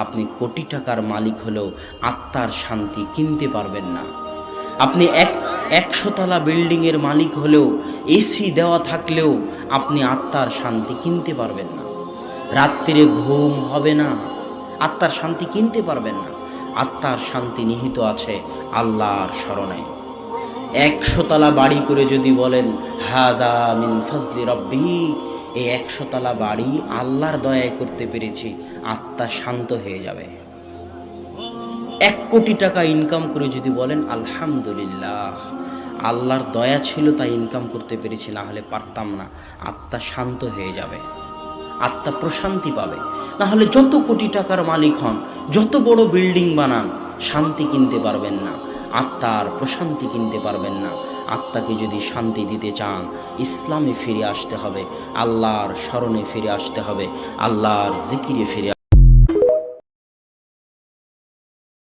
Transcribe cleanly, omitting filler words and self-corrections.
আপনি কোটি টাকার মালিক হলেও আত্মার শান্তি কিনতে পারবেন না। আপনি 100 তলা বিল্ডিংয়ের মালিক হলেও, এসি দেওয়া থাকলেও আপনি আত্মার শান্তি কিনতে পারবেন না। রাত্রিরে ঘুম হবে না, আত্মার শান্তি কিনতে পারবেন না। আত্মার শান্তি নিহিত আছে আল্লাহর স্মরণে। 100 তলা বাড়ি করে যদি বলেন হাদা মিন ফজলি রব্বি, এই 100 তলা বাড়ি আল্লাহর দয়ায় করতে পেরেছি, আত্মা শান্ত হয়ে যাবে। 1 কোটি টাকা ইনকাম করে যদি বলেন আলহামদুলিল্লাহ, আল্লাহর দয়া ছিল তাই ইনকাম করতে পেরেছি, না হলে পারতাম না, আত্মা শান্ত হয়ে যাবে, আত্মা প্রশান্তি পাবে। না হলে যত কোটি টাকার মালিক হন, যত বড় বিল্ডিং বানান, শান্তি কিনতে পারবেন না, আত্মার প্রশান্তি কিনতে পারবেন না। আত্মাকে যদি শান্তি দিতে চান, ইসলামে ফিরে আসতে হবে, আল্লাহর স্মরণে ফিরে আসতে হবে, আল্লাহর জিকিরে ফিরে